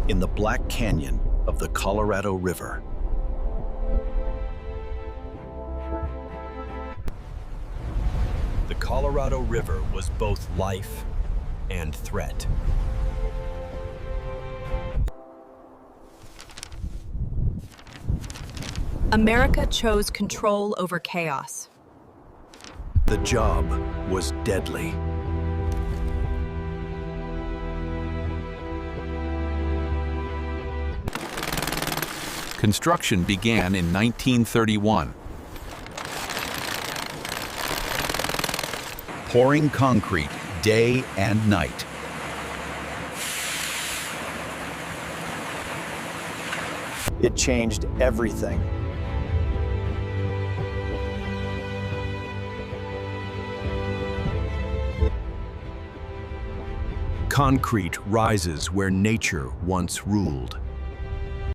in the Black Canyon of the Colorado River. The Colorado River was both life and threat. America chose control over chaos. The job was deadly. Construction began in 1931. Pouring concrete day and night. It changed everything. Concrete rises where nature once ruled.